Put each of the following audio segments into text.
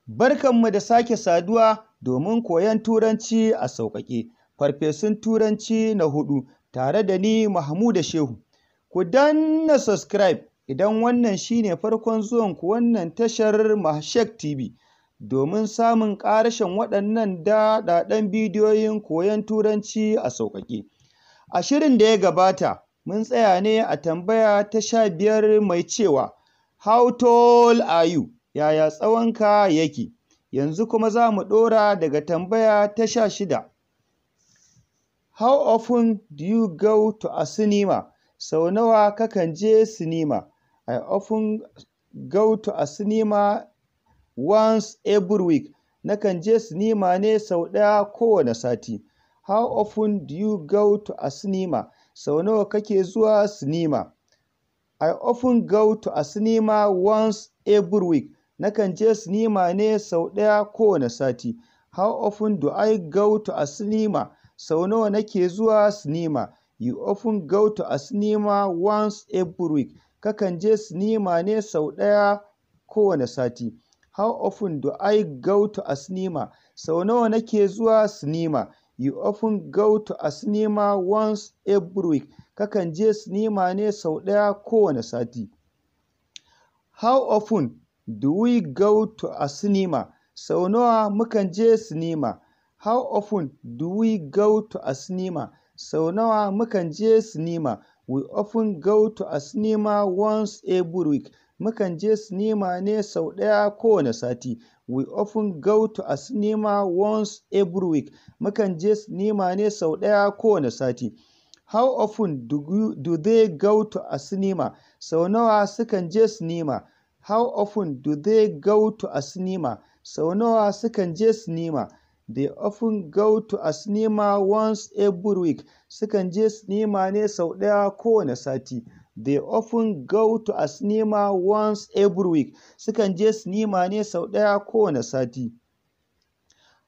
Barkanmu da sake saduwa domin koyon Turanci a sauƙaƙe. Farfesun Turanci na 4 tare da ni Mahmuda Shehu. Ku danna subscribe idan wannan shine farkon zuwanku wannan tashar Mahshek TV domin samun ƙarashin waɗannan daɗaɗɗen bidiyoyin koyon Turanci a sauƙaƙe. A shirin da ya gabata, mun tsaya ne a tambaya ta 15 mai cewa, How tall are you? Yaya tsawonka yake? Yanzu kuma za mu ɗora daga tambaya ta 16. How often do you go to a cinema? Sau nawa kakan je sinima? I often go to a cinema once every week. Nakan je sinima ne sau ɗaya kowane sati. How often do you go to a cinema? Sau nawa kake zuwa sinima? I often go to a cinema once every week. Nakan je sinima ne sau ɗaya kowane sati. How often do I go to a cinema? Sau nawa nake zuwa sinima? You often go to a cinema once every week. Kakan je sinima ne sau ɗaya kowane sati. How often do I go to a cinema? Sau nawa nake zuwa sinima? You often go to a cinema once every week. Kakan je sinima ne sau ɗaya kowane sati. How often do we go to a cinema? Sau nawa mukan je sinima? How often do we go to a cinema? Sau nawa mukan je sinima? We often go to a cinema once every week. Mukan je sinima ne sau ɗaya kowane sati. We often go to a cinema once every week. Mukan je sinima ne sau ɗaya kowane sati. How often do they go to a cinema? Sau nawa sukan je sinima? How often do they go to a cinema? Sau nawa sukan je sinima? They often go to a cinema once every week. Sukan je sinima ne sau ɗaya kowane sati. They often go to a cinema once every week. Sukan je sinima ne sau ɗaya kowane sati.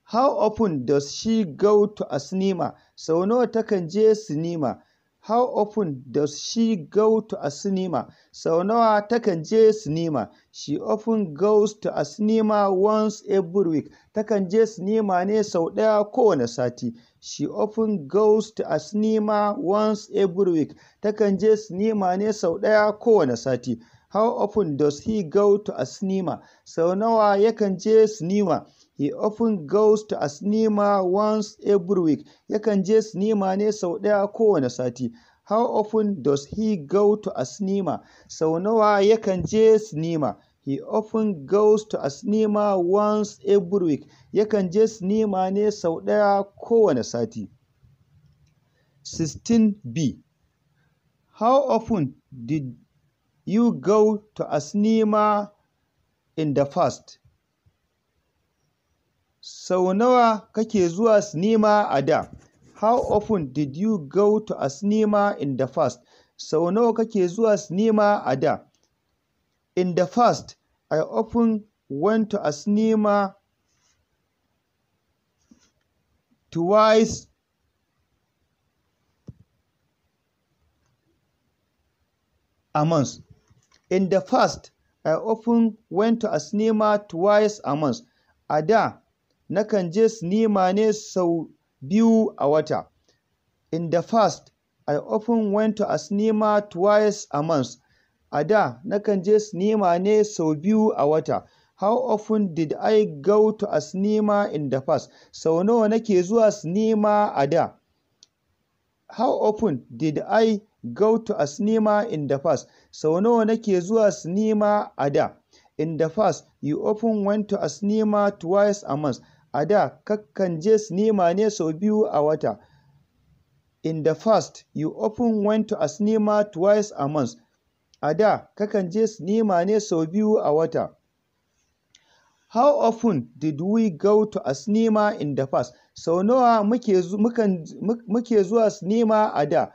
How often does she go to a cinema? Sau nawa takan je sinima? How often does she go to a cinema? Sau nawa takan je sinima? She often goes to a cinema once every week. Takan je sinima ne sau ɗaya kowane sati. She often goes to a cinema once every week. Takan je sinima ne sau ɗaya kowane sati. How often does he go to a cinema? Sau nawa yakan je sinima? He often goes to a cinema once every week. Yakan je sinima ne sau ɗaya kowane sati. How often does he go to a cinema? Sau nawa yakan je sinima? He often goes to a cinema once every week. Yakan je sinima ne sau ɗaya kowane sati. 16b. How often did you go to a cinema in the past? Sau nawa kake zuwa sinima a da? How often did you go to a cinema in the past? Sau nawa kake zuwa sinima a da? In the past, I often went to a cinema twice a month. In the past, I often went to a cinema twice a month. A da, nakan je sinima ne sau biyu a wata. In the past, I often went to a cinema twice a month. A da, nakan je sinima ne sau biyu a wata. How often did I go to a cinema in the past? Sau nawa nake zuwa sinima a da? How often did I go to a cinema in the past? Sau nawa nake zuwa sinima a da? In the past, you often went to a cinema twice a month. A da, kakan je sinima ne sau biyu a wata. In the past, you often went to a cinema twice a month. A da, kakan je sinima ne sau biyu a wata. How often did we go to a cinema in the past? Sau nawa muke zuwa sinima a da?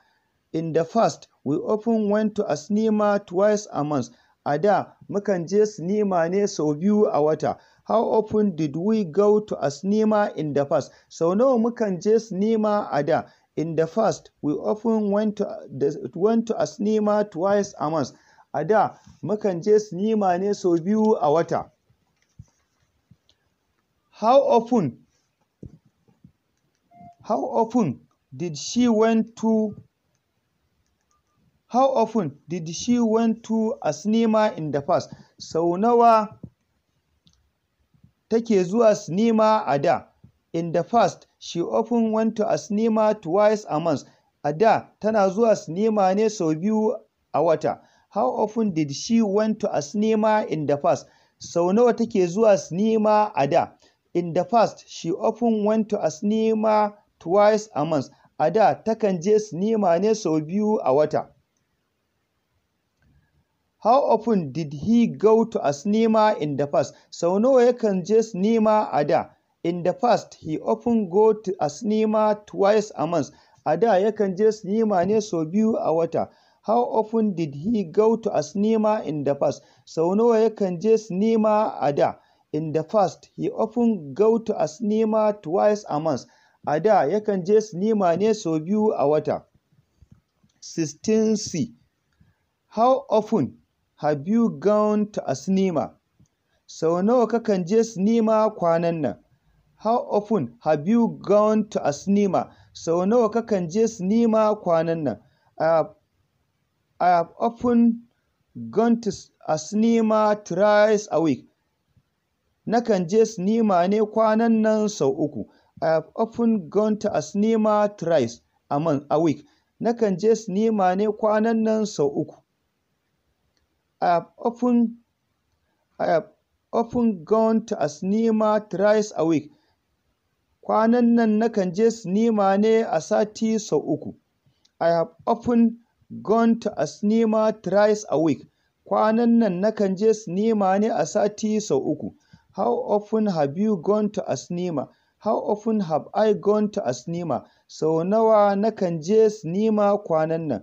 In the past, we often went to a cinema twice a month. A da, mukan je sinima ne sau biyu a wata. How often did we go to a cinema in the past? Sau nawa mukan je sinima a da? In the past, we often went to a cinema twice a month. A da, mukan je sinima ne sau biyu a wata. How often did she went to a cinema in the past? Sau nawa take zuwa sinima a da? In the past, she often went to a cinema twice a month. A da, tana zuwa sinima ne sau biyu a wata. How often did she went to a cinema in the past? Sau nawa take zuwa sinima a da? In the past, she often went to a cinema twice a month. A da, takan je sinima ne sau biyu a wata. How often did he go to a cinema in the past? Sau nawa yakan je sinima a da? In the past, he often go to a cinema twice a month. A da yakan je sinima ne sau biyu a wata. How often did he go to a cinema in the past? Sau nawa yakan je sinima a da? In the past, he often go to a cinema twice a month. A da yakan je sinima ne sau biyu a wata. 16C. How often have you gone to a cinema? Sau nawa kakan je sinima kwanan nan? How often have you gone to a cinema? Sau nawa kakan je sinima kwanan nan? I have often gone to a cinema thrice a week. Nakan je sinima ne kwanan nan sau uku. I have often gone to a cinema thrice a week. Nakan je sinima ne kwanan nan sau uku. I have often gone to a cinema thrice a week. Kwanan nan nakan je sinima ne a sati sau uku. I have often gone to a cinema thrice a week. Kwanan nan nakan je sinima ne a sati sau uku. How often have you gone to a cinema? How often have I gone to a cinema? Sau nawa nakan je sinima kwanan nan?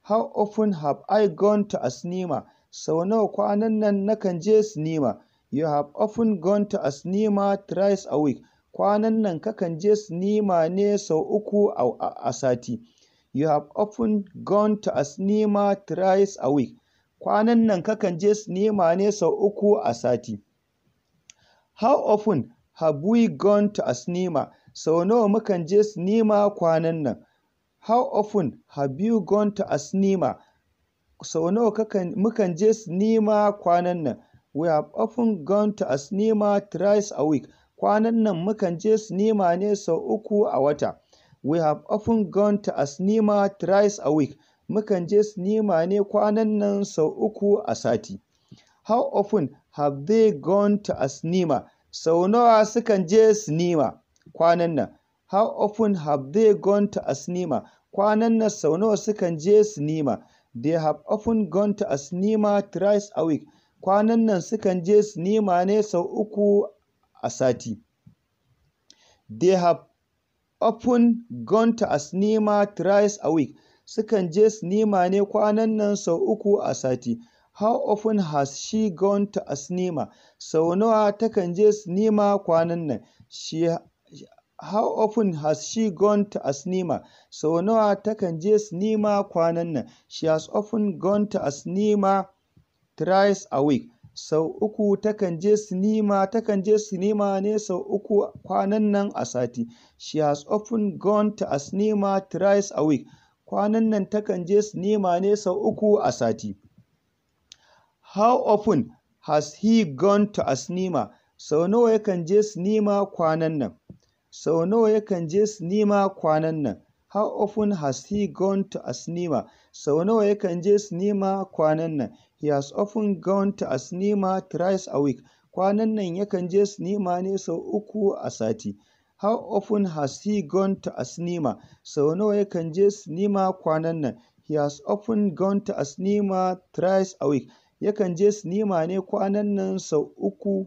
How often have I gone to a cinema? Sau nawa kwanan nan nakan je sinima? You have often gone to a cinema thrice a week. Kwanan nan kakan je sinima ne sau uku a sati. You have often gone to a cinema thrice a week. Kwanan nan kakan je sinima ne sau uku a sati. How often have we gone to a cinema? Sau nawa mukan je sinima kwanan nan? How often have you gone to a cinema? Sau nawa mukan je sinima kwanan nan? We have often gone to a cinema thrice a week. Kwanan nan mukan je sinima ne sau uku a wata. We have often gone to a cinema thrice a week. Mukan je sinima ne kwanan nan sau uku a sati. How often have they gone to a cinema? Sau nawa sukan je sinima kwanan nan? How often have they gone to a cinema? Kwanan nan sau nawa sukan je sinima? They have often gone to a cinema thrice a week. Kwanan nan sukan je sinima ne sau uku a sati. They have often gone to a cinema thrice a week. Sukan je sinima ne kwanan nan sau uku a sati. How often has she gone to a cinema? Sau nawa takan je sinima kwanan nan? How often has she gone to a cinema? Sau nawa takan je sinima kwanan nan? She has often gone to a cinema thrice a week. Sau uku takan je sinima ne sau uku kwanan nan a sati. She has often gone to a cinema thrice a week. Kwanan nan takan je sinima ne sau uku a sati. How often has he gone to a cinema? Sau nawa yakan je sinima kwanan nan? Sau nawa yakan je sinima kwanan nan? How often has he gone to a cinema? Sau nawa yakan je sinima kwanan nan? He has often gone to a cinema thrice a week. Kwanan nan yakan je sinima ne sau uku a sati. How often has he gone to a cinema? Sau nawa yakan je sinima kwanan nan? He has often gone to a cinema thrice a week. Yakan je sinima ne kwanan nan sau uku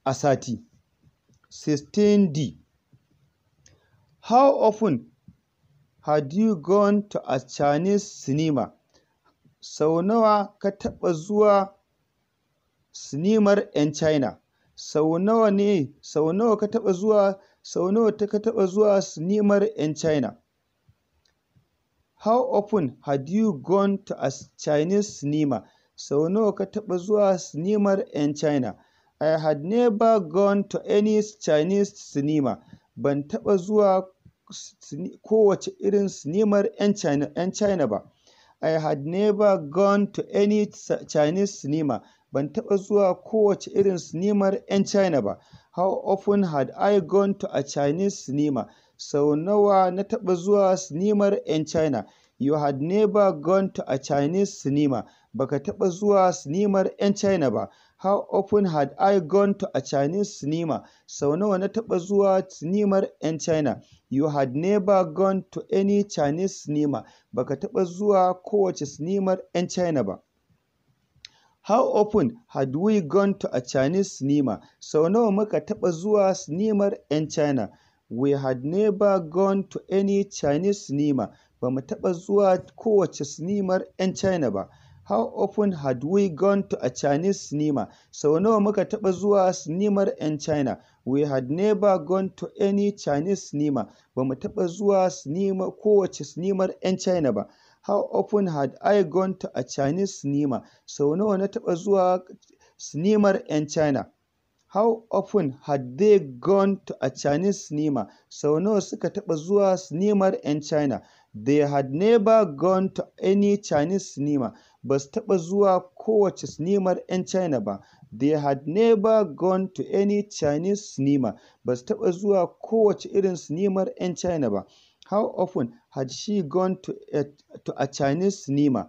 a sati. 16D. How often had you gone to a Chinese cinema? Sau nawa ka taɓa zuwa sinimar 'yan China? Sau nawa ka taɓa zuwa sinimar 'yan China? How often had you gone to a Chinese cinema? Sau nawa ka taɓa zuwa sinimar 'yan China? I had never gone to any Chinese cinema. Ban taɓa zuwa kowace irin sinimar 'yan China ba. I had never gone to any Chinese cinema. Ban taɓa zuwa kowace irin sinimar 'yan China ba. How often had I gone to a Chinese cinema? Sau nawa na taɓa zuwa sinimar 'yan China? You had never gone to a Chinese cinema. Baka taɓa zuwa sinimar 'yan China ba. How often had I gone to a Chinese cinema? Sau nawa na taɓa zuwa sinimar 'yan China? You had never gone to any Chinese cinema. Baka taɓa zuwa kowace sinimar 'yan China ba. How often had we gone to a Chinese cinema? Sau nawa muka taɓa zuwa sinimar 'yan China? We had never gone to any Chinese cinema. Ba mu taɓa zuwa kowace sinimar 'yan China ba. How often had we gone to a Chinese cinema? Sau nawa muka taɓa zuwa sinimar 'yan China? We had never gone to any Chinese cinema. Ba mu taɓa zuwa kowace sinimar 'yan China ba. How often had I gone to a Chinese cinema? Sau nawa na taɓa zuwa sinimar 'yan China? How often had they gone to a Chinese cinema? Sau nawa suka taɓa zuwa sinimar 'yan China? They had never gone to any Chinese cinema. Ba su taɓa zuwa kowace sinimar 'yan China ba. They had never gone to any Chinese cinema. Ba su taɓa zuwa kowace irin sinimar 'yan China ba. How often had she gone to a Chinese cinema?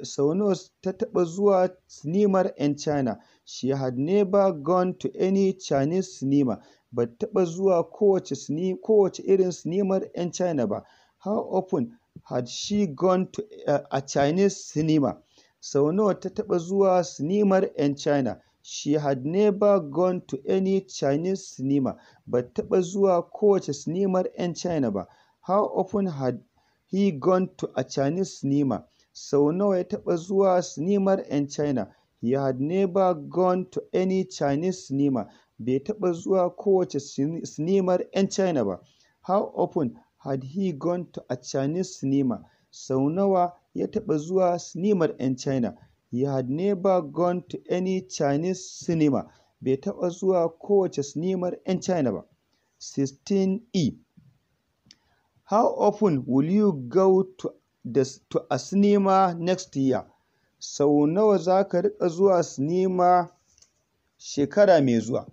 Sau nawa ta taɓa zuwa sinimar 'yan China? She had never gone to any Chinese cinema. Ba ta taɓa zuwa kowace irin sinimar 'yan China ba. How often had she gone to a Chinese cinema? Sau nawa ta taɓa zuwa sinimar 'yan China? She had never gone to any Chinese cinema. Ba ta taɓa zuwa kowace sinimar 'yan China ba. How often had he gone to a Chinese cinema? Sau nawa ya taɓa zuwa sinimar 'yan China? He had never gone to any Chinese cinema. Bai taɓa zuwa kowace sinimar 'yan China ba. How often had he gone to a Chinese cinema? Sau nawa ya taɓa zuwa sinimar 'yan China? He had never gone to any Chinese cinema. Bai taɓa zuwa kowace sinimar 'yan China ba. 16E. How often will you go to a cinema next year? Sau nawa za ka riƙa zuwa sinima shekara mai zuwa?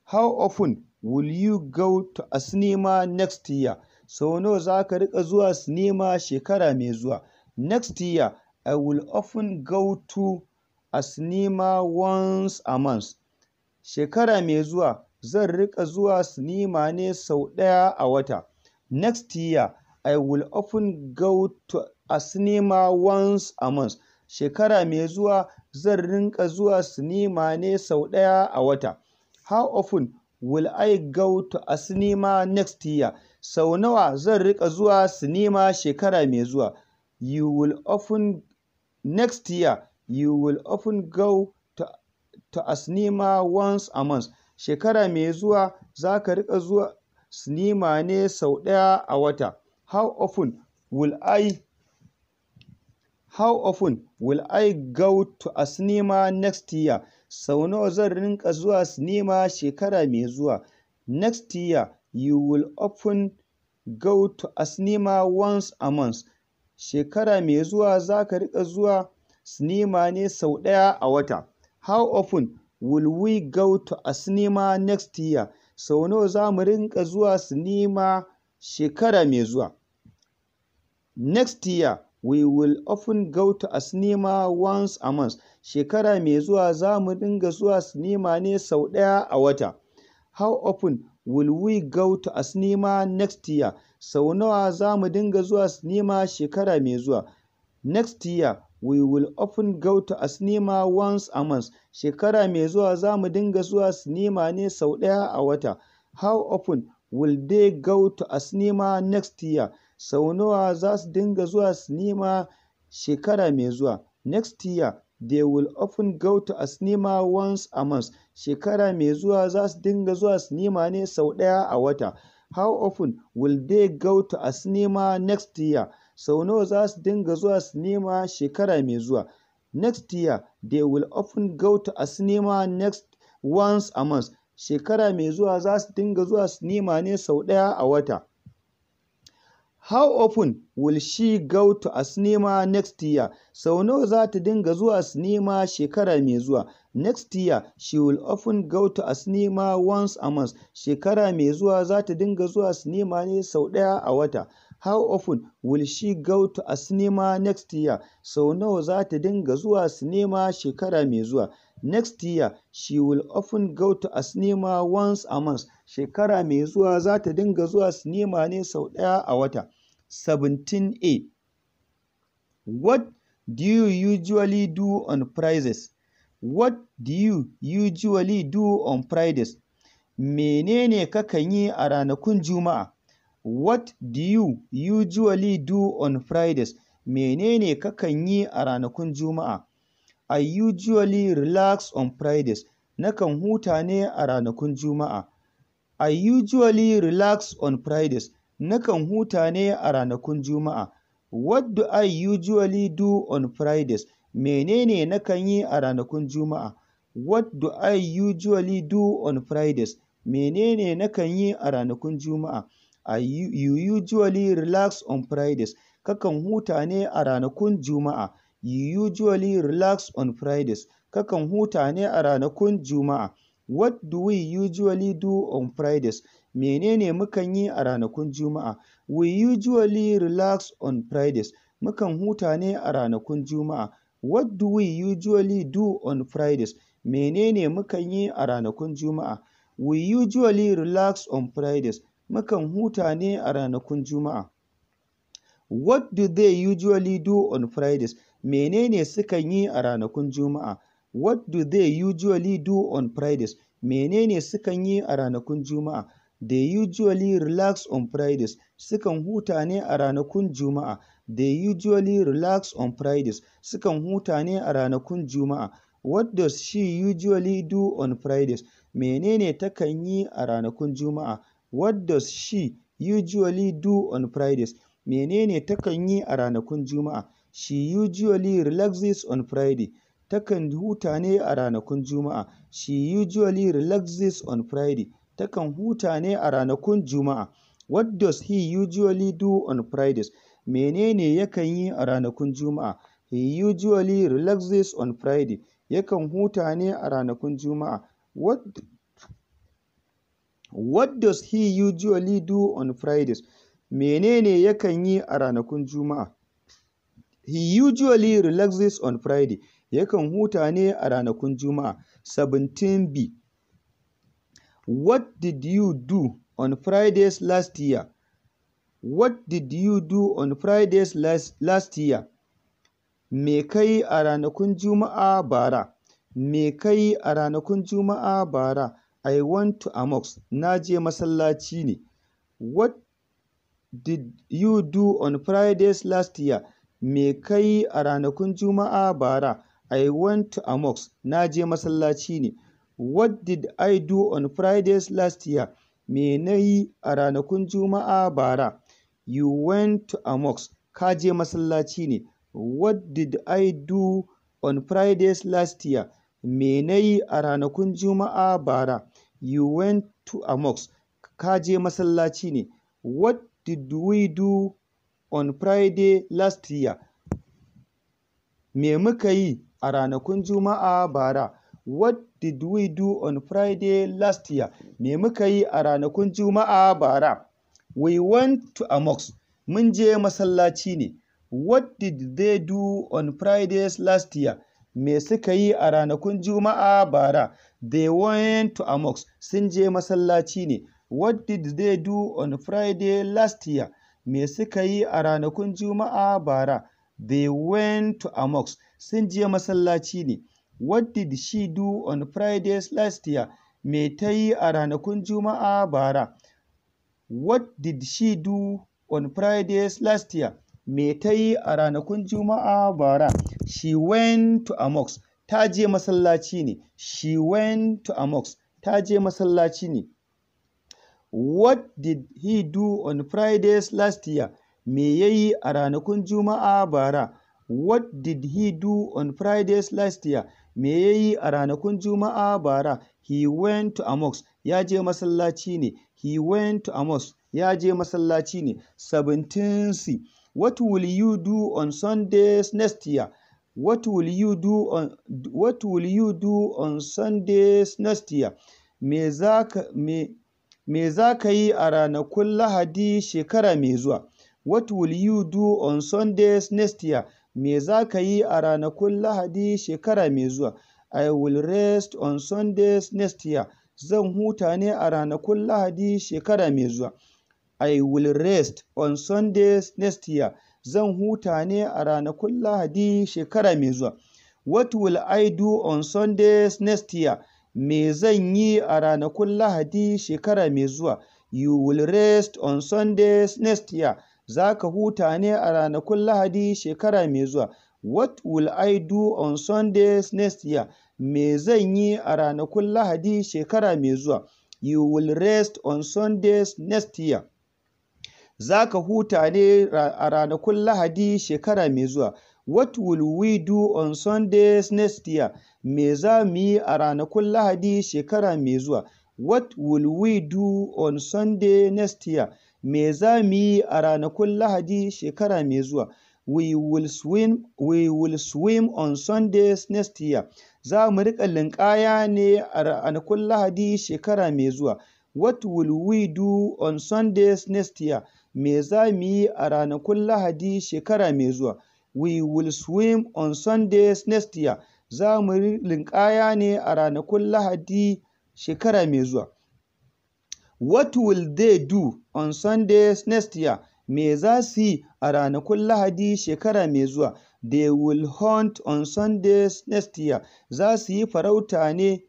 How often will you go to a cinema next year? Sau nawa za ka riƙa zuwa sinima shekara mai zuwa? Next year, I will often go to a cinema once a month. Shekara mai zuwa, zan riƙa zuwa sinima ne sau ɗaya a wata. Next year, I will often go to a cinema once a month. Shekara mai zuwa, zan rinƙa zuwa sinima ne sau ɗaya a wata. How often will I go to a cinema next year? Sau nawa zan riƙa zuwa sinima shekara mai zuwa? Next year, you will often go to a cinema once a month. Shekara mai zuwa za ka riƙa zuwa sinima ne sau ɗaya a wata. How often will I go to a cinema next year? Sau nawa zan rinƙa zuwa sinima shekara mai zuwa? Next year, you will often go to a cinema once a month. Shekara mai zuwa za ka riƙa zuwa sinima ne sau ɗaya a wata. How often will we go to a cinema next year? Sau nawa za mu rinƙa zuwa sinima shekara mai zuwa? Next year, we will often go to a cinema once a month. Shekara mai zuwa za mu dinga zuwa sinima ne sau ɗaya a wata. How often will we go to a cinema next year? Sau nawa za mu dinga zuwa sinima shekara mai zuwa? Next year, we will often go to a cinema once a month. Shekara mai zuwa za mu dinga zuwa sinima ne sau ɗaya a wata. How often will they go to a cinema next year? Sau nawa za su dinga zuwa sinima shekara mai zuwa? Next year, they will often go to a cinema once a month. Shekara mai zuwa za su dinga zuwa sinima ne sau ɗaya a wata. How often will they go to a cinema next year? Sau nawa za su dinga zuwa sinima shekara mai zuwa? Next year, they will often go to a cinema once a month. Shekara mai zuwa za su dinga zuwa sinima ne sau ɗaya a wata. How often will she go to a cinema next year? Sau nawa za ta dinga zuwa sinima shekara mai zuwa? Next year, she will often go to a cinema once a month. Shekara mai zuwa za ta dinga zuwa sinima ne sau ɗaya a wata. How often will she go to a cinema next year? Sau nawa za ta dinga zuwa sinima shekara mai zuwa? Next year, she will often go to a cinema once a month. Shekara mai zuwa za ta dinga zuwa sinima ne sau ɗaya a wata. 17A. What do you usually do on Fridays? What do you usually do on Fridays? Menene kakan yi a ranakun Juma'a? What do you usually do on Fridays? Menene kakan yi a ranakun Juma'a? I usually relax on Fridays. Nakan huta ne a ranakun Juma'a. I usually relax on Fridays. Nakan huta ne a ranakun Juma'a. What do I usually do on Fridays? Menene nakan yi a ranakun Juma'a? What do I usually do on Fridays? Menene nakan yi a ranakun Juma'a? You usually relax on Fridays. Kakan huta ne a ranakun Juma'a. You usually relax on Fridays. Kakan huta ne a ranakun Juma'a. What do we usually do on Fridays? Menene mukan yi a ranakun Juma'a? We usually relax on Fridays. Mukan huta ne a ranakun Juma'a. What do we usually do on Fridays? Menene mukan yi a ranakun Juma'a? We usually relax on Fridays. Mukan huta ne a ranakun Juma'a. What do they usually do on Fridays? Menene sukan yi a ranakun Juma'a? What do they usually do on Fridays? Menene sukan yi a ranakun Juma'a? They usually relax on Fridays. Sukan huta ne a ranakun Juma'a. They usually relax on Fridays. Sukan huta ne a ranakun Juma'a. What does she usually do on Fridays? Menene takan yi a ranakun Juma'a? What does she usually do on Fridays? Menene takan yi a ranakun Juma'a? She usually relaxes on Friday. Takan huta ne a ranakun Juma'a. She usually relaxes on Friday. Takan huta ne a ranakun Juma'a. What does he usually do on Fridays? Menene yakan yi a ranakun Juma'a? He usually relaxes on Friday. Yakan huta ne a ranakun Juma'a. What does he usually do on Fridays? Menene yakan yi a ranakun Juma'a? He usually relaxes on Friday. Yakan huta ne a ranakun Juma'a. 17B. What did you do on Fridays last year? What did you do on Fridays last year? Me kai a ranakun Juma'a bara? Me kai a ranakun Juma'a bara? I went to a mosque. Na je masallaci ne. What did you do on Fridays last year? Me kai a ranakun Juma'a bara? I went to a mosque. Na je masallaci ne. What did I do on Fridays last year? Me na yi a ranakun Juma'a bara? You went to a mosque. Ka je masallaci ne. What did I do on Fridays last year? Me na yi a ranakun Juma'a bara? You went to a mosque. Ka je masallaci ne. What did we do on Friday last year? Me muka yi a ranakun Juma'a bara? What did we do on Friday last year? Me muka yi a ranakun Juma'a bara? We went to a mosque. Mun je masallaci ne. What did they do on Fridays last year? Me suka yi a ranakun Juma'a bara? They went to a mosque. Sun je masallaci ne. What did they do on Friday last year? Me suka yi a ranakun Juma'a bara? They went to a mosque. Sun je masallaci ne. What did she do on Fridays last year? Me ta yi a ranakun Juma'a bara? What did she do on Fridays last year? Me ta yi a ranakun Juma'a bara? She went to a mosque. Ta je masallaci ne. She went to a mosque. Ta je masallaci ne. What did he do on Fridays last year? Me ya yi a ranakun Juma'a bara? What did he do on Fridays last year? Me ya yi a ranakun Juma'a bara? He went to a mosque. Ya je masallaci ne. He went to a mosque. Ya je masallaci ne. 17C. What will you do on Sundays next year? What will you do on Sundays next year? Me za ka yi a ranakun Lahadi shekara mai zuwa? What will you do on Sundays next year? Me za ka yi a ranakun Lahadi shekara mai zuwa? I will rest on Sundays next year. Zan huta ne a ranakun Lahadi shekara mai zuwa. I will rest on Sundays next year. Zan huta ne a ranakun Lahadi shekara mai zuwa. What will I do on Sundays next year? Me zan yi a ranakun Lahadi shekara mai zuwa? You will rest on Sundays next year. Za ka huta ne a ranakun Lahadi shekara mai zuwa. What will I do on Sundays next year? Me zan yi a ranakun Lahadi shekara mai zuwa? You will rest on Sundays next year. Za ka huta ne a ranakun Lahadi shekara mai zuwa. What will we do on Sundays next year? Me za mu yi a ranakun Lahadi shekara mai zuwa? What will we do on Sunday next year? Me za mu yi a ranakun Lahadi shekara mai zuwa? We will swim on Sundays next year. Za mu riƙa linƙaya ne a ranakun Lahadi shekara mai zuwa. What will we do on Sundays next year? Me za mu yi a ranakun Lahadi shekara mai zuwa? We will swim on Sundays next year. Za mu linƙaya ne a ranakun Lahadi shekara mai zuwa. What will they do on Sundays next year? Me za su yi a ranakun Lahadi shekara mai zuwa? They will hunt on Sundays next year. Za su yi farauta ne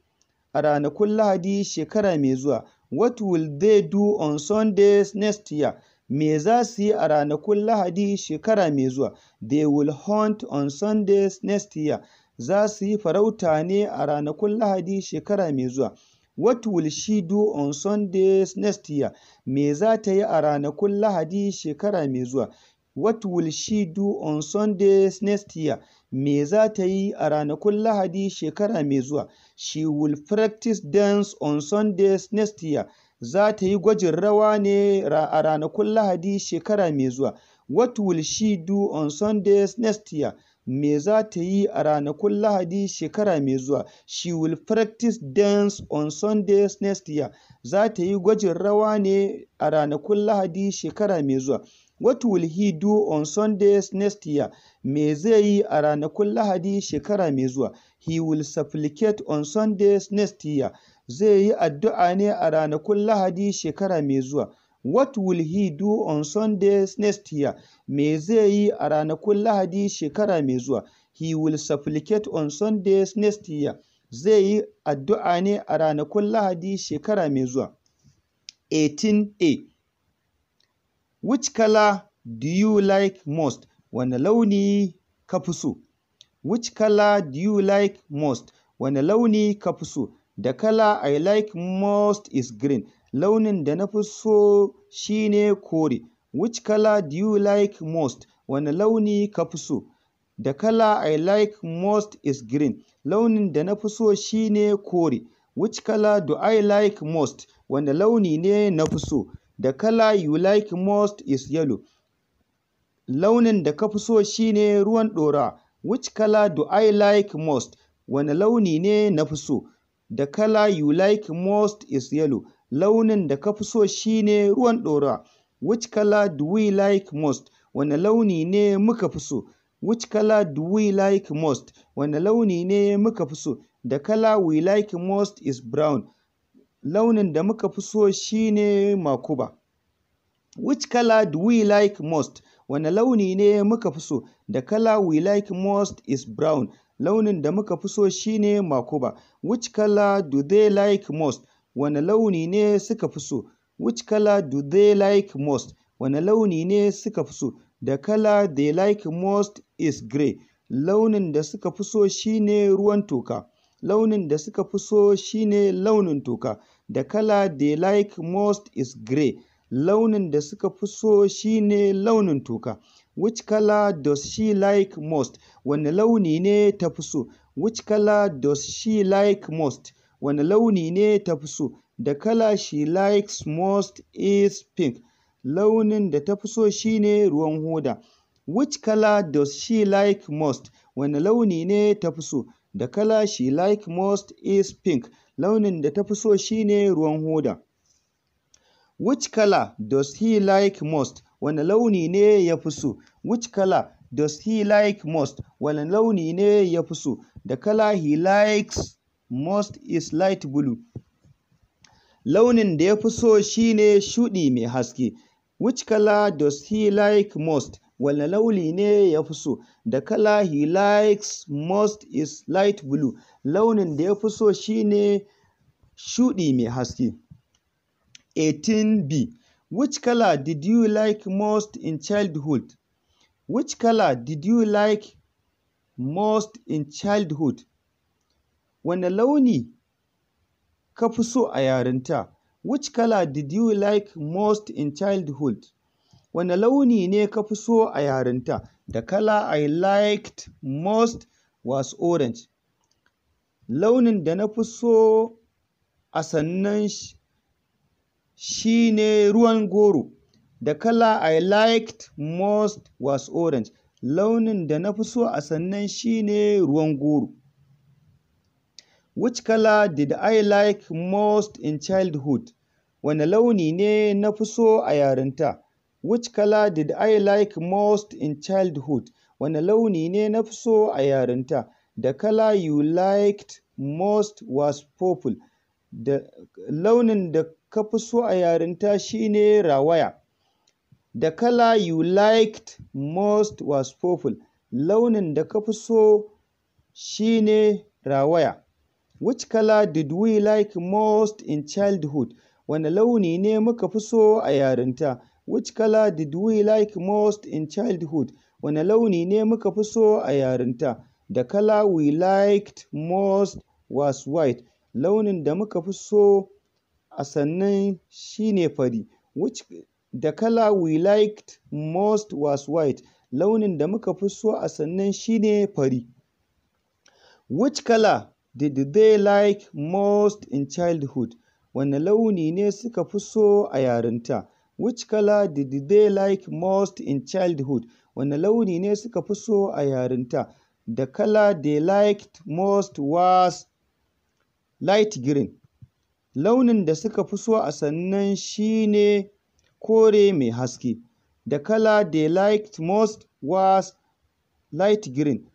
a ranakun Lahadi shekara mai zuwa. What will they do on Sundays next year? Me za su yi a ranakun Lahadi shekara mai zuwa? They will hunt on Sundays next year. Za su yi farauta ne a ranakun Lahadi shekara mai zuwa. What will she do on Sundays next year? Me za ta yi a ranakun Lahadi shekara mai zuwa? What will she do on Sundays next year? Me za ta yi a ranakun Lahadi shekara mai zuwa? She will practice dance on Sundays next year. Za ta yi gwajin rawa ne a ranakun Lahadi shekara mai zuwa. What will she do on Sundays next year? Me za ta yi a ranakun Lahadi shekara mai zuwa? She will practice dance on Sundays next year. Za ta yi gwajin rawa ne a ranakun Lahadi shekara mai zuwa. What will he do on Sundays next year? Me zai yi a ranakun Lahadi shekara mai zuwa? He will supplicate on Sundays next year. Zai yi addu'a ne a ranakun Lahadi shekara mai zuwa. What will he do on Sundays next year? Me zai yi a ranakun Lahadi shekara mai zuwa? He will supplicate on Sundays next year. Zai yi addu'a ne a ranakun Lahadi shekara mai zuwa. 18A. Which color do you like most? Wane launi ka fi so? Which color do you like most? Wane launi ka fi so? The color I like most is green. Launin da na fi so shi ne kore. Which color do you like most? Wane launi ka fi so? The color I like most is green. Launin da na fi so shi ne kore. Which color do I like most? Wane launi ne na fi so? The color you like most is yellow. Launin da ka fi so shi ne ruwan ɗorawa. Which color do I like most? Wane launi ne na fi so? The color you like most is yellow. Launin da ka fi so shi ne ruwan ɗorawa. Which color do we like most? Wane launi ne muka fi so? Which color do we like most? Wane launi ne muka fi so? The color we like most is brown. Launin da muka fi so shi ne makuba. Which color do we like most? Wane launi ne muka fi so? The color we like most is brown. Launin da muka fi so shi ne makuba. Which color do they like most? Wane launi ne suka fi so? Which color do they like most? Wane launi ne suka fi so? The color they like most is gray. Launin da suka fi so shi ne ruwan toka. Launin da suka fi so shi ne launin toka. The color they like most is gray. Launin da suka fi so shi ne launin toka. Which color does she like most? Wane launi ne ta fi so? Which color does she like most? Wane launi ne ta fi so? The color she likes most is pink. Launin da ta fi so shine ruwan hoda. Which color does she like most? Wane launi ne ta fi so? The color she like most is pink. Launin da ta fi so shine ruwan hoda. Which color does he like most? Wane launi ne ya fi so? Which color does he like most? Wane launi ne ya fi so? The color he likes most is light blue. Launin da ya fi so shine shuɗi mai haske. Which color does he like most? Wane launi ne ya fi so? The color he likes most is light blue. Launin da ya fi so shine shuɗi mai haske. 18b. Which color did you like most in childhood? Which color did you like most in childhood? Wane launi ka fi so a yarinta? Which color did you like most in childhood? Wane launi ne ka fi so a yarinta? The color I liked most was orange. Launin da na fi so a sannan shi ne ruwan goro. The color I liked most was orange. Launin da na fi so a sannan shi ne ruwan goro. Which color did I like most in childhood? Wane launi ne na fi so a yarinta? Which color did I like most in childhood? Wane launi ne na fi so a yarinta? The color you liked most was purple. Launin da ka fi so a yarinta shine rawaya. The color you liked most was purple. Launin da ka fi so shine rawaya. Which color did we like most in childhood? Wane launi ne muka fi so a yarinta? Which color did we like most in childhood? Wane launi ne muka fi so a yarinta? The color we liked most was white. Launin da muka fi so a sannan shine fari. The color we liked most was white. Launin da muka fi so a sannan shine fari. Which color did they like most in childhood? Wane launi ne suka fi so a yarinta? Which color did they like most in childhood? Wane launi ne suka fi so a yarinta? The color they liked most was light green. Launin da suka fi so a sannan shine kore mai haske. The color they liked most was light green.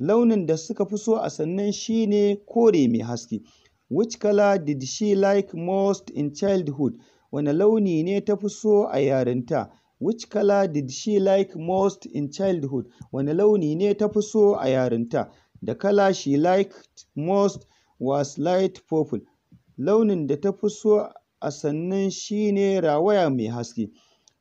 Launin da suka fi so a sannan shine kore mai haske. Which color did she like most in childhood? Wane launi ne ta fi so a yarinta? Which color did she like most in childhood? Wane launi ne ta fi so a yarinta? The color she liked most was light purple. Launin da ta fi so a sannan shine rawaya mai haske.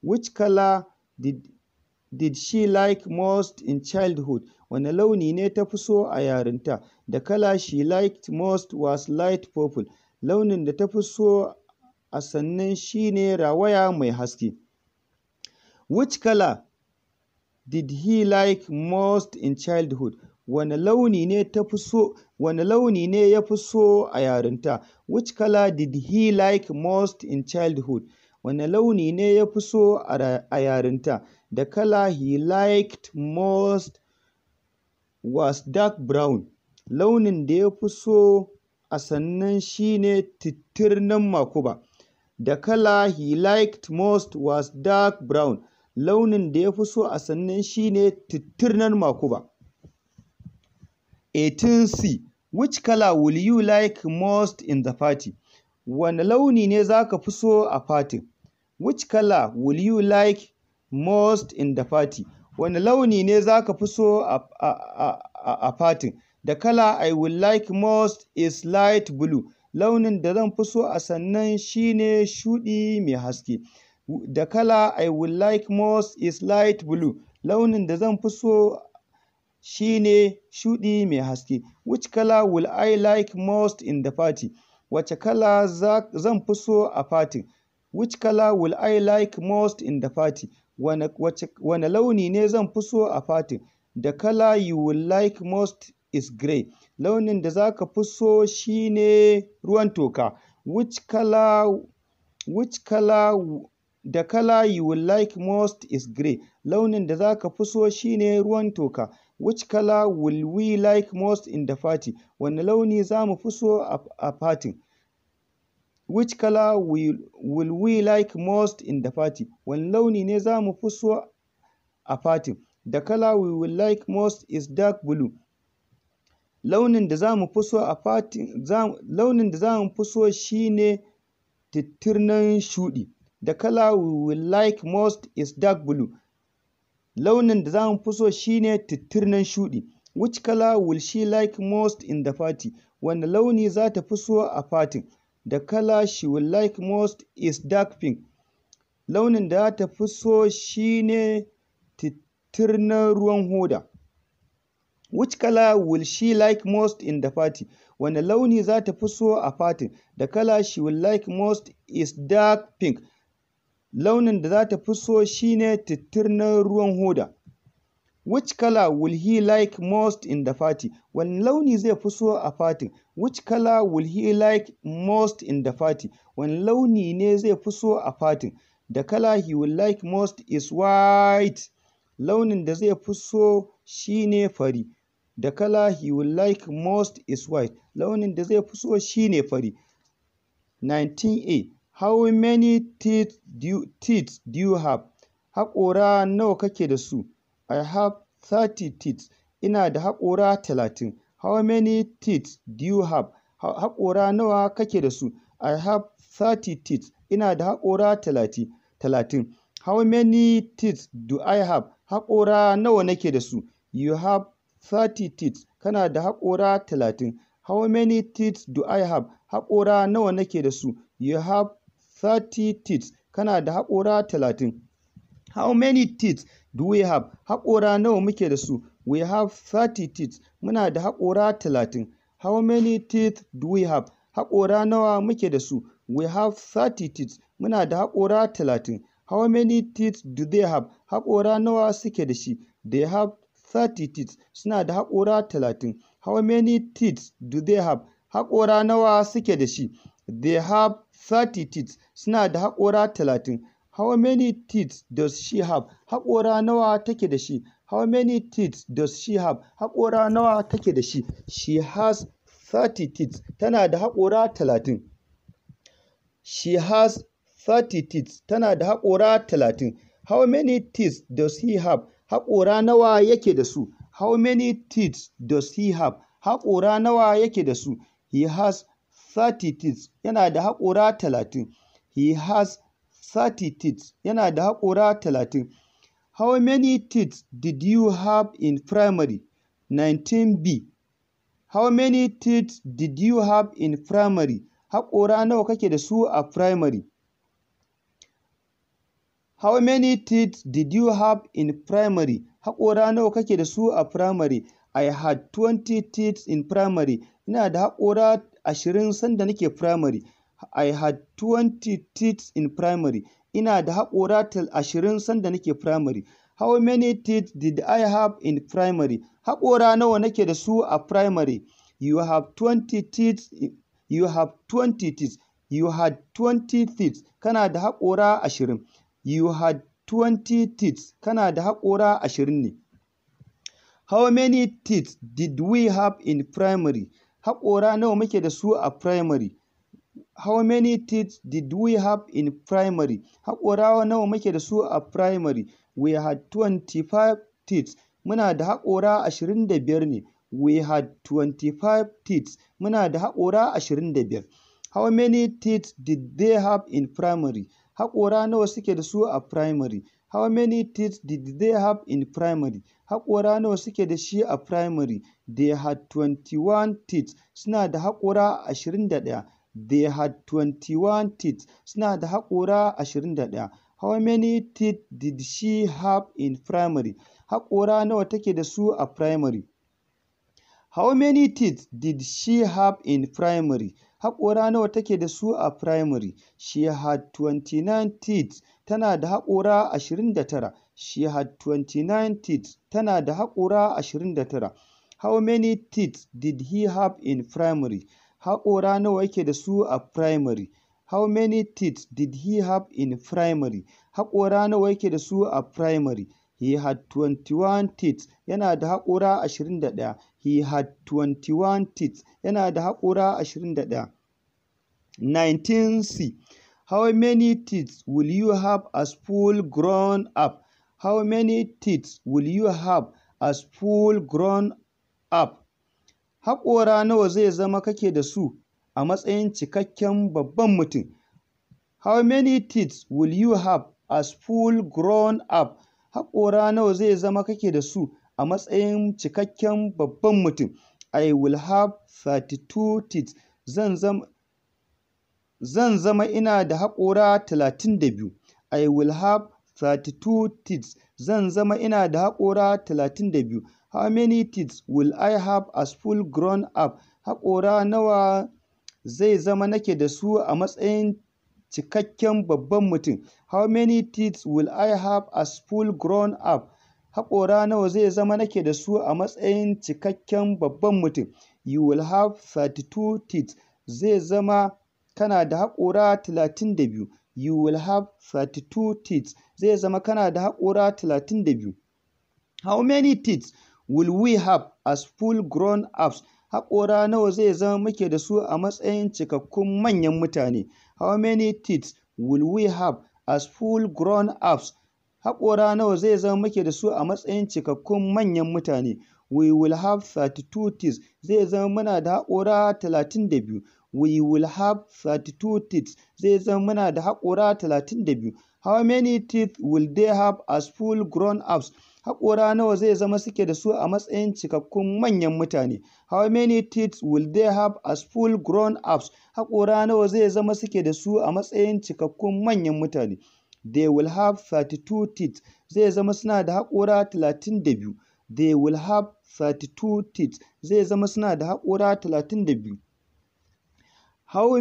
Which color did she like most in childhood? Wane launi ne ta fi so a yarinta? The color she liked most was light purple. Launin da ta fi so a sannan shine rawaya mai haske. Which color did he like most in childhood? Wane launi ne ya fi so a yarinta? Which color did he like most in childhood? Wane launi ne ya fi so a yarinta? The color he liked most was dark brown. Launin da ya fi so a sannan shine titirnan makuba. The color he liked most was dark brown. Launin da ya fi so a sannan shine titirnan makuba. 18c. Which color will you like most in the party? Wane launi ne za ka fi so a fatin? Which color will you like most in the party? Wane launi ne za ka fi so a fatin? The color I will like most is light blue. Launin da zan fi so a sannan shine shuɗi mai haske. The color I will like most is light blue. Launin da zan fi so shine shuɗi mai haske. Which color will I like most in the party? Wace kala zan fi so a fatin? Which color will I like most in the party? wane launi ne zan fi so a fatin? The color you will like most is grey. Launin da za ka fi so shi ne ruwan toka. The color you will like most is grey. Launin da za ka fi so shi ne ruwan toka. Which color will we like most in the party? Wane launi za mu fi so a fatin? Which color will we like most in the party? Wane launi ne za mu fi so a fatin? The color we will like most is dark blue. Launin da za mu fi so a fatin, launin da za mu fi so shi ne tittirnan shuɗi. The color we will like most is dark blue. Launin da za mu fi so shi ne tittirnan shuɗi. Which color will she like most in the party? Wane launi za ta fi so a fatin? The color she will like most is dark pink. Launin da za ta fi so shi ne tittirnan ruwan hoda. Which color will she like most in the party? Wane launi za ta fi so a fatin? The color she will like most is dark pink. Launin da za ta fi so shi ne tittirnan ruwan hoda. Which color will he like most in the party? Wane launi zai fi so a fatin? Which color will he like most in the party? Wane launi ne zai fi so a fatin? The color he will like most is white. Launin da zai fi so shi ne fari. The color he will like most is white. Launin da zai fi so shi ne fari. 19A. How many teeth do you have? Haƙora nawa kake da su? I have 30 teeth. Ina da haƙora 30. How many teeth do you have? Haƙora nawa kake da su? I have 30 teeth. Ina da haƙora 30. How many teeth do I have? Haƙora nawa nake da su? You have 30 teeth. Kana da haƙora 30. How many teeth do I have? Haƙora nawa nake da su? You have 30 teeth. Kana da haƙora 30. How many teeth do we have? Haƙora nawa muke da su? We have 30 teeth. Muna da haƙora 30. How many teeth do we have? Haƙora nawa muke da su? We have 30 teeth. Muna da haƙora 30. How many teeth do they have? Haƙora nawa suke da shi? They have 30 teeth. Suna da haƙora 30. How many teeth do they have? Haƙora nawa suke da shi? They have 30 teeth. Suna da haƙora 30. How many teeth does she have? Haƙora nawa take da shi? How many teeth does she have? Haƙora nawa take da shi? She has 30 teeth. Tana da haƙora 30. She has 30 teeth. Tana da haƙora 30. How many teeth does he have? Haƙora nawa yake da su? How many teeth does he have? Haƙora nawa yake da su? He has 30 teeth. Yana da haƙora 30. He has 30 teeth. Yana da haƙora 30. How many teeth did you have in primary? 19B. How many teeth did you have in primary? Haƙora nawa kake da su a primary? How many teeth did you have in primary? Haƙora nawa kake da su a primary? I had 20 teeth in primary. Ina da haƙora 20 sanda nake primary. I had 20 teeth in primary. Ina da haƙora 20 sanda nake primary. How many teeth did I have in primary? Haƙora nawa nake da su a primary? You have 20 teeth. You have 20 teeth. You had 20 teeth. Kana da haƙora 20. You had 20 teeth. Kana da haƙora 20 ne. How many teeth did we have in primary? Haƙora nawa muke da su a primary? How many teeth did we have in primary? Haƙora nawa muke da su a primary? We had 25 teeth. Muna da haƙora 25 ne. We had 25 teeth. Muna da haƙora 25. How many teeth did they have in primary? Haƙora nawa suke da su a primary? How many teeth did they have in primary? Haƙora nawa suke da shi a primary? They had 21 teeth. Suna da haƙora 21. They had 21 teeth. Suna da haƙora 21. How many teeth did she have in primary? Haƙora nawa take da su a primary? How many teeth did she have in primary? Haƙora nawa take da su a primary? She had 29 teeth. Tana da haƙora 29. She had 29 teeth. Tana da haƙora 29. How many teeth did he have in primary? Haƙora nawa yake da su a primary? How many teeth did he have in primary? Haƙora nawa yake da su a primary? He had 21 teeth. Yana da haƙora 21. He had 21 teeth. Yana da haƙora 21. 19C. How many teeth will you have as full grown up? How many teeth will you have as full grown up? Haƙora nawa zai zama kake da su a matsayin cikakken babban mutum? How many teeth will you have as full grown up? Haƙora nawa zai zama kake da su a matsayin cikakken babban mutum? I will have 32 teeth. Zan zama ina da haƙora 32. I will have 32 teeth. Zan zama ina da haƙora 32. How many teeth will I have as full grown up? Haƙora nawa zai zama nake da su a matsayin cikakken babban mutum? How many teeth will I have as full grown up? Haƙora nawa zai zama nake da su a matsayin cikakken babban mutum? You will have 32 teeth. Zai zama kana da haƙora 32. You will have 32 teeth. Zai zama kana da haƙora 32. How many teeth will we have as full grown ups? Haƙora nawa zai zama muke da su a matsayin cikakkun manyan mutane? How many teeth will we have as full grown ups? Haƙora nawa zai zama muke da su a matsayin cikakkun manyan mutane? We will have 32 teeth. Zai zama muna da haƙora 32. We will have 32 teeth. Zai zama muna da haƙora 32. How many teeth will they have as full grown ups? Haƙora nawa zai zama suke da su a matsayin cikakkun manyan mutane? How many teeth will they have as full grown ups? Haƙora nawa zai zama suke da su a matsayin cikakkun manyan mutane? They will have 32 teeth. Zai zama suna da haƙora 32. They will have 32 teeth. Zai zama suna da haƙora 32. How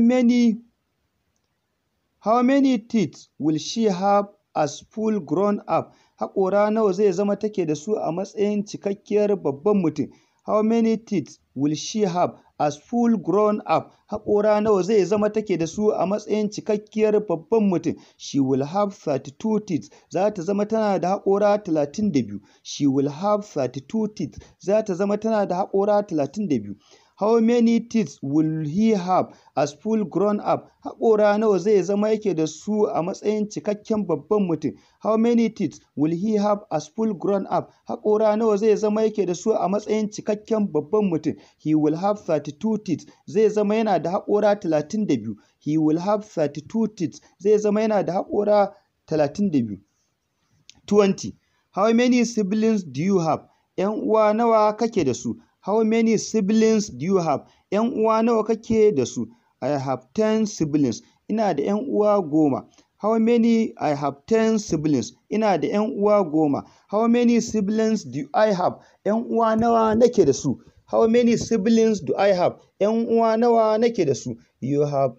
many teeth will she have as full grown up? Haƙora nawa zai zama take da su a matsayin cikakkiyar babban mutum? How many teeth will she have as full grown up? Haƙora nawa zai zama take da su a matsayin cikakkiyar babban mutum? She will have 32 teeth. Za ta zama tana da haƙora 32. She will have 32 teeth. Za ta zama tana da haƙora 32. How many teeth will he have as full grown up? Haƙora nawa zai zama yake da su a matsayin cikakken babban mutum? How many teeth will he have as full grown up? Haƙora nawa zai zama yake da su a matsayin cikakken babban mutum? He will have 32 teeth. Zai zama yana da haƙora 32. He will have 32 teeth. Zai zama yana da haƙora 32. 20. How many siblings do you have? ‘Yan uwa nawa kake da su? How many siblings do you have? ‘Yan uwa nawa kake da su? I have 10 siblings. Ina da ‘yan uwa 10. How many? I have 10 siblings. Ina da ‘yan uwa 10. How many siblings do I have? ‘Yan uwa nawa nake da su? How many siblings do I have? ‘Yan uwa nawa nake da su? You have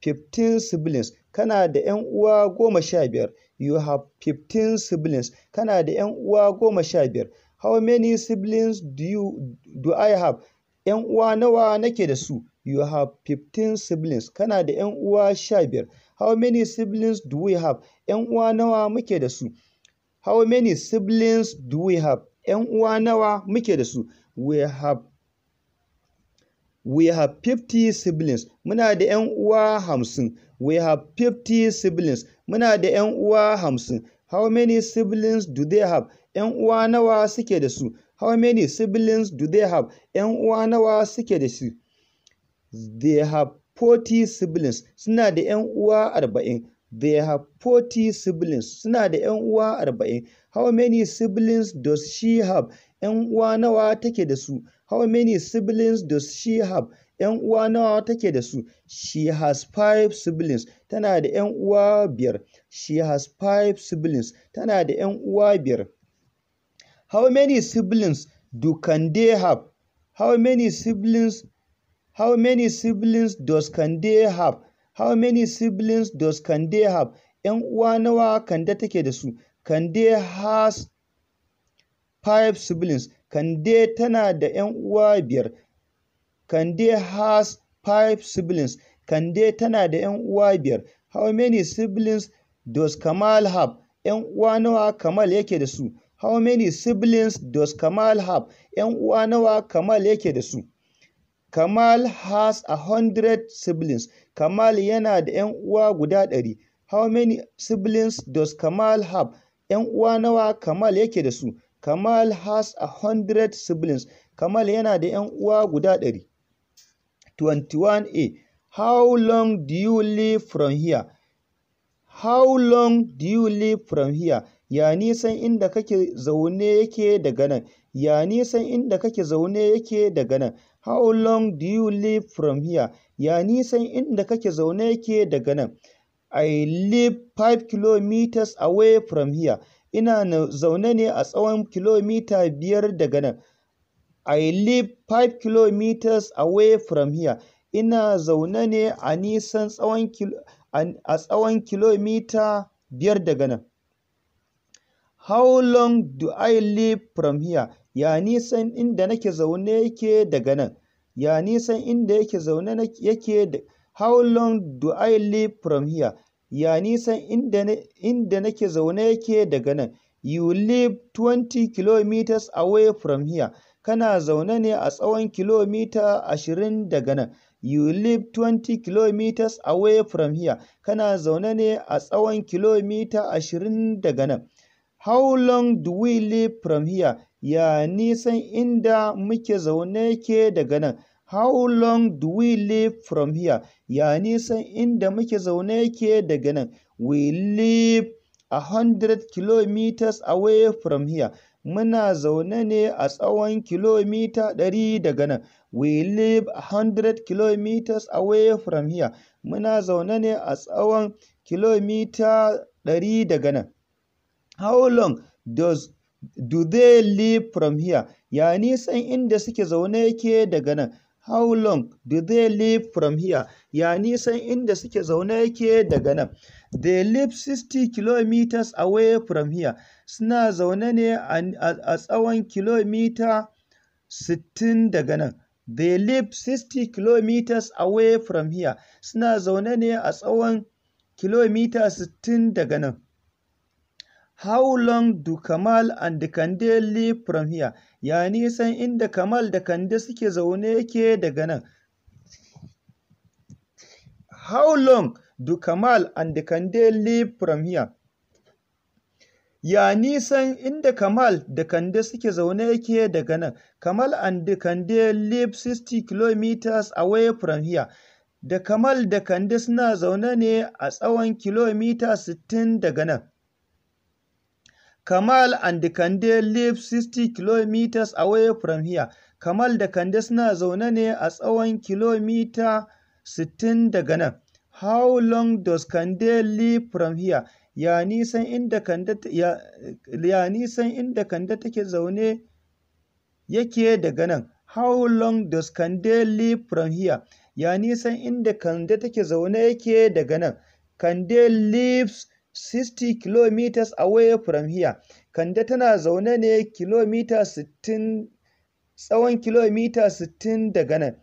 15 siblings. Kana da ‘yan uwa 15. You have 15 siblings. Kana da ‘yan uwa 15. How many siblings do I have? ‘Yan uwa nawa nake da su? You have 15 siblings. Kana da ‘yan uwa 15. How many siblings do we have? ‘Yan uwa nawa muke da su? How many siblings do we have? ‘Yan uwa nawa muke da su? We have 50 siblings. Muna da ‘yan uwa 50. We have 50 siblings. Muna da ‘yan uwa 50. How many siblings do they have? ‘Yan uwa nawa suke da su? How many siblings do they have? ‘Yan uwa nawa suke da su? They have 40 siblings. Suna da ‘yan uwa 40. They have 40 siblings. Suna da ‘yan uwa 40. How many siblings does she have? ‘Yan uwa nawa take da su? How many siblings does she have? ‘Yan uwa nawa take da su? She has 5 siblings. Tana da ‘yan uwa 5. She has 5 siblings. Tana da ‘yan uwa 5. How many siblings can they have? How many siblings How many siblings does Kande have? How many siblings does Kande have? ‘Yan uwa nawa Kande take da su? Kande has 5 siblings. Kande tana da ‘yan uwa 5. Kande has 5 siblings. Kande tana da ‘yan uwa 5. How many siblings does Kamal have? ‘Yan uwa nawa Kamal yake da su? How many siblings does Kamal have? ‘Yan uwa nawa Kamal yake da su? Kamal has 100 siblings. Kamal yana da ‘yan uwa guda 100. How many siblings does Kamal have? ‘Yan uwa nawa Kamal yake da su? Kamal has 100 siblings. Kamal yana da ‘yan uwa guda 100. 21A. How long do you live from here? How long do you live from here? Ya nisan inda kake zaune yake daga nan? Ya nisan inda kake zaune yake daga nan? How long do you live from here? Ya nisan inda kake zaune yake daga nan? I live 5 kilometers away from here. Ina zaune ne a tsawon kilomita 5 daga nan. I live 5 kilometers away from here. Ina zaune ne a nisan tsawon kilomita 5 daga nan. How long do I live from here? Ya nisan inda nake zaune yake daga nan? Ya nisan inda yake zaune yake How long do I live from here? Ya nisan inda nake zaune yake daga nan? You live 20 kilometers away from here. Kana zaune ne a tsawon kilomita 20 daga nan. You live 20 kilometers away from here. Kana zaune ne a tsawon kilomita 20 daga nan. How long do we live from here? Ya nisan inda muke zaune yake daga nan? How long do we live from here? Ya nisan inda muke zaune yake daga nan? We live 100 kilometers away from here. Muna zaune ne a tsawon kilomita 100 daga nan. We live 100 kilometers away from here. Muna zaune ne a tsawon kilomita 100 daga nan. How long do they live from here? Ya nisan inda suke zaune yake daga nan? How long do they live from here? Ya nisan inda suke zaune yake daga nan? They live 60 kilometers away from here. Suna zaune ne a tsawon kilomita 60 daga nan. They live 60 kilometers away from here. Suna zaune ne a tsawon kilomita 60 daga nan. How long do Kamal and Kande live from here? Ya nisan inda Kamal da Kande suke zaune yake daga nan? How long do Kamal and Kande live from here? Ya nisan inda Kamal da Kande suke zaune yake daga nan? Kamal and Kande live 60 kilometers away from here. Da Kamal da Kande suna zaune ne a tsawon kilomita 60 daga nan. Kamal and Kande live 60 kilometers away from here. Kamal da Kande suna zaune ne a tsawon kilomita 60 daga nan. How long does Kande live from here? Ya nisan inda Kande take zaune yake daga nan? How long does Kande live from here? Ya nisan inda Kande take zaune yake daga nan? Kande lives 60 kilometers away from here. Kande tana zaune ne kilomita 60 tsawon kilomita 60 daga nan.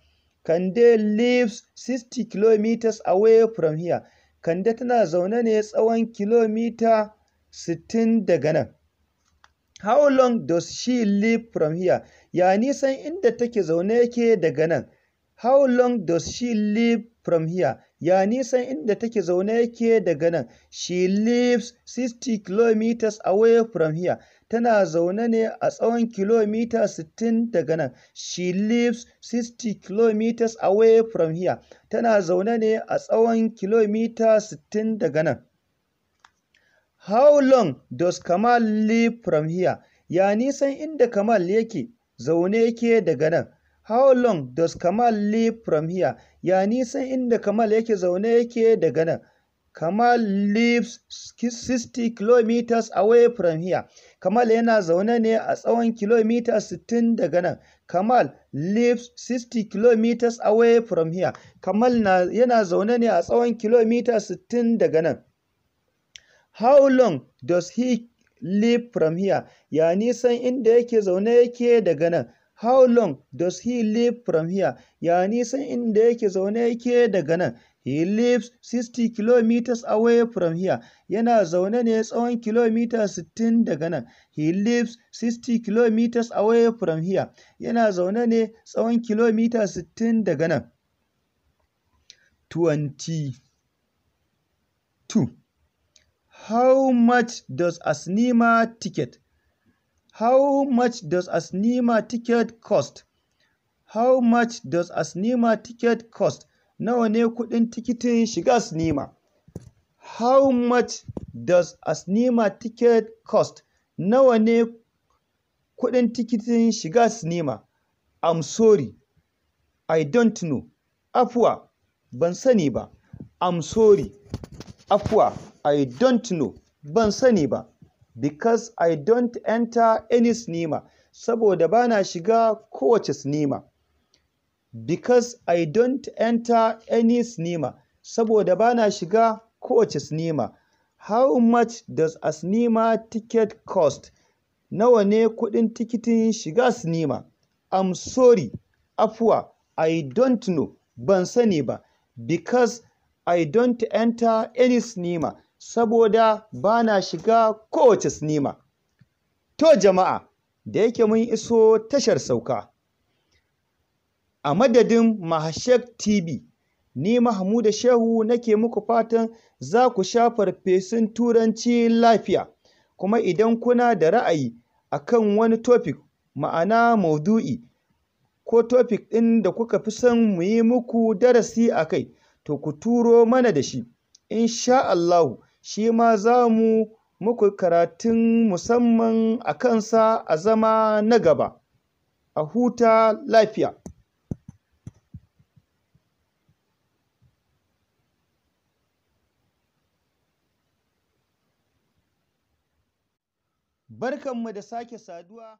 Kande lives 60 kilometers away from here. Kande tana zaune ne tsawon kilomita 60 daga nan. How long does she live from here? Ya nisan inda take zaune yake daga nan? How long does she live from here? Ya nisan inda take zaune yake daga nan? She lives 60 kilometers away from here. Tana zaune ne a tsawon kilomita 60 daga nan. She lives 60 kilometers away from here. Tana zaune ne a tsawon kilomita 60 daga nan. How long does Kamal live from here? Ya nisan inda Kamal yake zaune yake daga nan? How long does Kamal live from here? Ya nisan inda Kamal yake zaune yake daga nan? Kamal lives 60 kilometers away from here. Kamal yana zaune ne a tsawon kilomita 60 daga nan. Kamal lives 60 kilometers away from here. Kamal yana zaune ne a tsawon kilomita 60 daga nan. How long does he live from here? Ya nisan inda yake zaune yake daga nan. How long does he live from here? Ya nisan inda yake zaune yake daga nan. He lives 60 kilometers away from here. Yana zaune ne tsawon kilomita 60 daga nan. He lives 60 kilometers away from here. Yana zaune ne tsawon kilomita 60 daga nan. 22. How much does a cinema ticket? How much does a cinema ticket cost? How much does a cinema ticket cost? Nawa ne kuɗin tikitin shiga sinima? How much does a cinema ticket cost? Nawa ne kuɗin tikitin shiga sinima? I'm sorry, I don't know. Afuwa, ban sani ba. I'm sorry, afuwa, I don't know. Ban sani ba. Because I don't enter any cinema. Saboda bana shiga kowace sinima. Because I don't enter any cinema. Saboda bana shiga kowace sinima. How much does a cinema ticket cost? Nawa ne kuɗin tikitin shiga sinima? I'm sorry, afuwa, I don't know. Ban sani ba. Because I don't enter any cinema. Saboda bana shiga kowace sinima. To jama'a, da yake mun iso tashar sauka. A madadin Mahashek TV, ni Mahmuda Shehu nake muku fatan za ku sha farfesun Turanci lafiya. Kuma idan kuna da ra'ayi akan wani topic, ma'ana maudu'i, ko topic ɗin da kuka fi son mu yi muku darasi a kai, to ku turo mana da shi. Insha Allahu, shi ma za mu muku karatun musamman a kansa a zama na gaba. A huta lafiya. Barkanmu da sake saduwa.